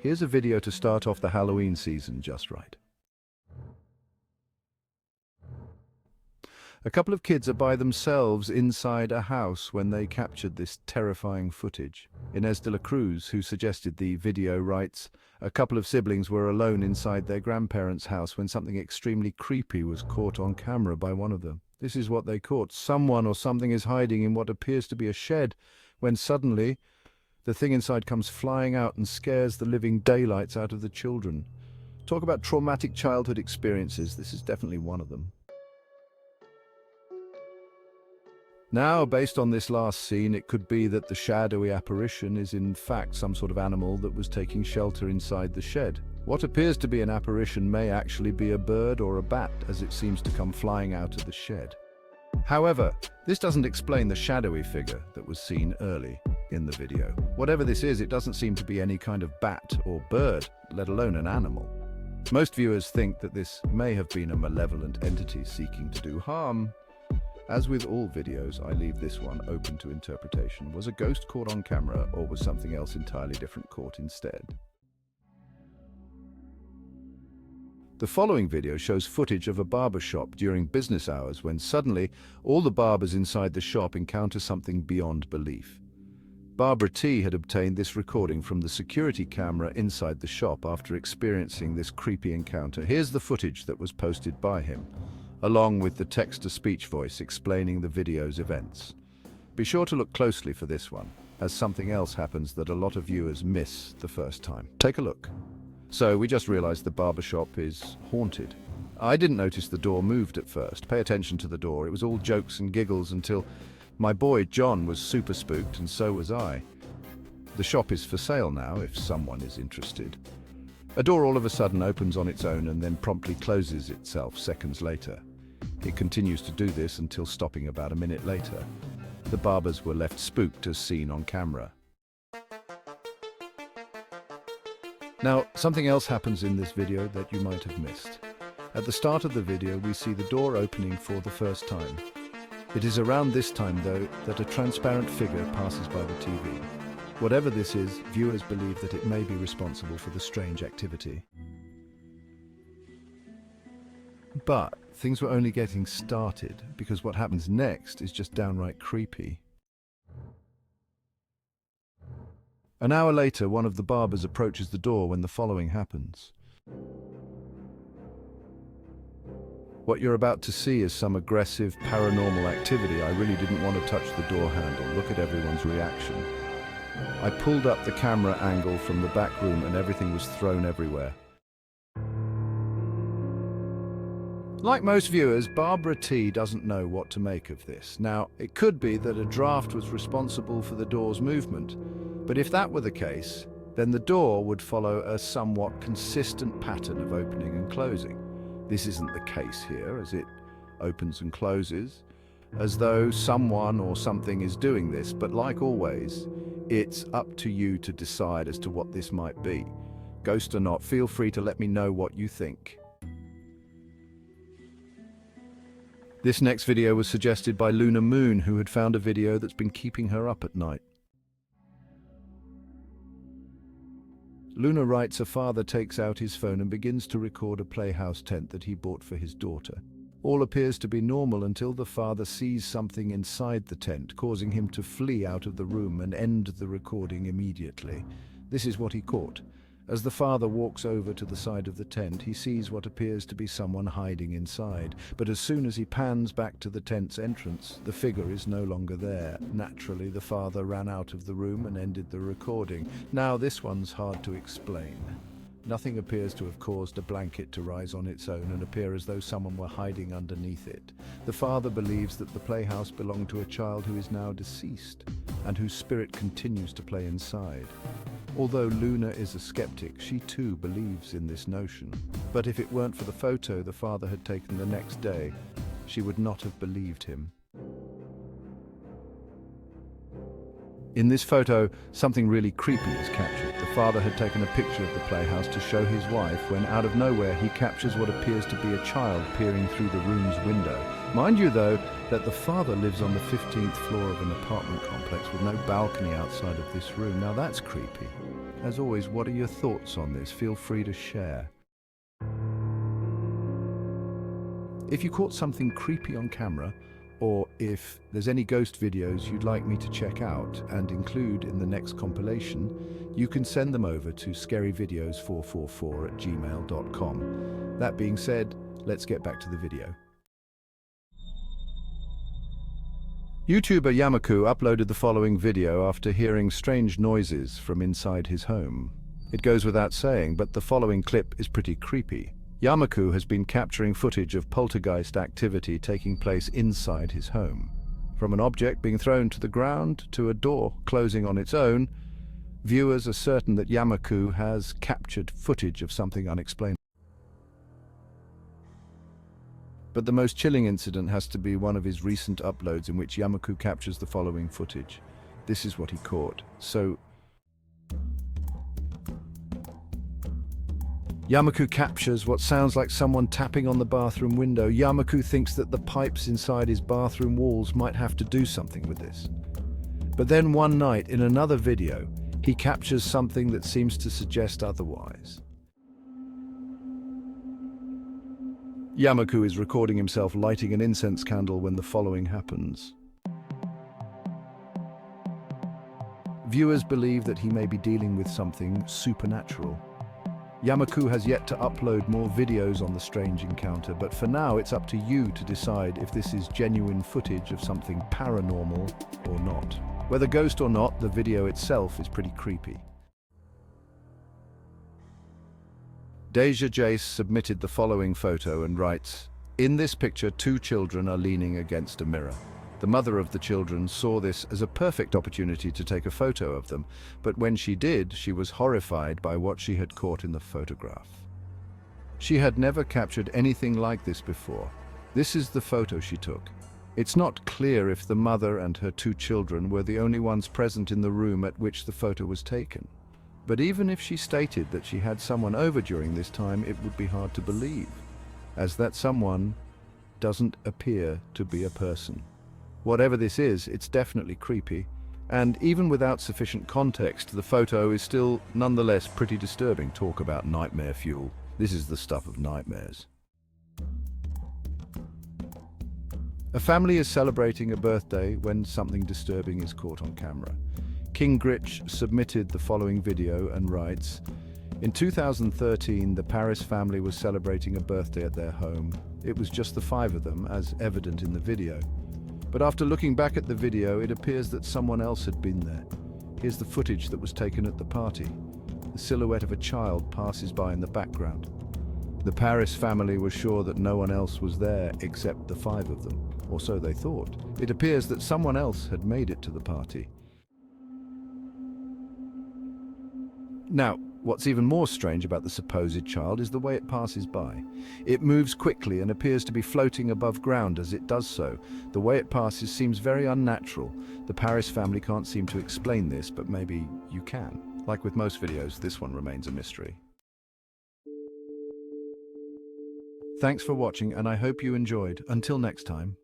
Here's a video to start off the Halloween season just right. A couple of kids are by themselves inside a house when they captured this terrifying footage. Inez de la Cruz, who suggested the video, writes, "A couple of siblings were alone inside their grandparents' house when something extremely creepy was caught on camera by one of them. This is what they caught. Someone or something is hiding in what appears to be a shed, when suddenly the thing inside comes flying out and scares the living daylights out of the children." Talk about traumatic childhood experiences. This is definitely one of them. Now, based on this last scene, it could be that the shadowy apparition is in fact some sort of animal that was taking shelter inside the shed. What appears to be an apparition may actually be a bird or a bat, as it seems to come flying out of the shed. However, this doesn't explain the shadowy figure that was seen early in the video. Whatever this is, it doesn't seem to be any kind of bat or bird, let alone an animal. Most viewers think that this may have been a malevolent entity seeking to do harm. As with all videos, I leave this one open to interpretation. Was a ghost caught on camera, or was something else entirely different caught instead? The following video shows footage of a barbershop during business hours when suddenly all the barbers inside the shop encounter something beyond belief. Barbara T had obtained this recording from the security camera inside the shop after experiencing this creepy encounter. Here's the footage that was posted by him, along with the text-to-speech voice explaining the video's events. Be sure to look closely for this one, as something else happens that a lot of viewers miss the first time. Take a look. So, we just realized the barbershop is haunted. I didn't notice the door moved at first. Pay attention to the door. It was all jokes and giggles until my boy John was super spooked, and so was I. The shop is for sale now, if someone is interested. A door all of a sudden opens on its own and then promptly closes itself seconds later. It continues to do this until stopping about a minute later. The barbers were left spooked as seen on camera. Now, something else happens in this video that you might have missed. At the start of the video, we see the door opening for the first time. It is around this time, though, that a transparent figure passes by the TV. Whatever this is, viewers believe that it may be responsible for the strange activity. But things were only getting started, because what happens next is just downright creepy. An hour later, one of the barbers approaches the door when the following happens. What you're about to see is some aggressive paranormal activity. I really didn't want to touch the door handle. Look at everyone's reaction. I pulled up the camera angle from the back room and everything was thrown everywhere. Like most viewers, Barbara T doesn't know what to make of this. Now, it could be that a draft was responsible for the door's movement, but if that were the case, then the door would follow a somewhat consistent pattern of opening and closing. This isn't the case here, as it opens and closes, as though someone or something is doing this, but like always, it's up to you to decide as to what this might be. Ghost or not, feel free to let me know what you think. This next video was suggested by Luna Moon, who had found a video that's been keeping her up at night. Luna writes, a father takes out his phone and begins to record a playhouse tent that he bought for his daughter. All appears to be normal until the father sees something inside the tent, causing him to flee out of the room and end the recording immediately. This is what he caught. As the father walks over to the side of the tent, he sees what appears to be someone hiding inside. But as soon as he pans back to the tent's entrance, the figure is no longer there. Naturally, the father ran out of the room and ended the recording. Now, this one's hard to explain. Nothing appears to have caused a blanket to rise on its own and appear as though someone were hiding underneath it. The father believes that the playhouse belonged to a child who is now deceased, and whose spirit continues to play inside. Although Luna is a skeptic, she too believes in this notion. But if it weren't for the photo the father had taken the next day, she would not have believed him. In this photo, something really creepy is captured. The father had taken a picture of the playhouse to show his wife when, out of nowhere, he captures what appears to be a child peering through the room's window. Mind you, though, that the father lives on the 15th floor of an apartment complex with no balcony outside of this room. Now that's creepy. As always, what are your thoughts on this? Feel free to share. If you caught something creepy on camera, or if there's any ghost videos you'd like me to check out and include in the next compilation, you can send them over to scaryvideos444@gmail.com. That being said, let's get back to the video. YouTuber Yamaku uploaded the following video after hearing strange noises from inside his home. It goes without saying, but the following clip is pretty creepy. Yamaku has been capturing footage of poltergeist activity taking place inside his home. From an object being thrown to the ground to a door closing on its own, viewers are certain that Yamaku has captured footage of something unexplained. But the most chilling incident has to be one of his recent uploads in which Yamaku captures the following footage. This is what he caught. Yamaku captures what sounds like someone tapping on the bathroom window. Yamaku thinks that the pipes inside his bathroom walls might have to do something with this. But then one night, in another video, he captures something that seems to suggest otherwise. Yamaku is recording himself lighting an incense candle when the following happens. Viewers believe that he may be dealing with something supernatural. Yamaku has yet to upload more videos on the strange encounter, but for now it's up to you to decide if this is genuine footage of something paranormal or not. Whether ghost or not, the video itself is pretty creepy. Deja Jace submitted the following photo and writes, "In this picture, two children are leaning against a mirror. The mother of the children saw this as a perfect opportunity to take a photo of them, but when she did, she was horrified by what she had caught in the photograph. She had never captured anything like this before. This is the photo she took. It's not clear if the mother and her two children were the only ones present in the room at which the photo was taken. But even if she stated that she had someone over during this time, it would be hard to believe, as that someone doesn't appear to be a person. Whatever this is, it's definitely creepy, and even without sufficient context, the photo is still nonetheless pretty disturbing. Talk about nightmare fuel. This is the stuff of nightmares. A family is celebrating a birthday when something disturbing is caught on camera. King Gritch submitted the following video and writes, "In 2013, the Paris family was celebrating a birthday at their home. It was just the five of them, as evident in the video. But after looking back at the video, it appears that someone else had been there. Here's the footage that was taken at the party. The silhouette of a child passes by in the background. The Paris family was sure that no one else was there except the five of them, or so they thought. It appears that someone else had made it to the party." Now, what's even more strange about the supposed child is the way it passes by. It moves quickly and appears to be floating above ground as it does so. The way it passes seems very unnatural. The Paris family can't seem to explain this, but maybe you can. Like with most videos, this one remains a mystery. Thanks for watching, and I hope you enjoyed. Until next time.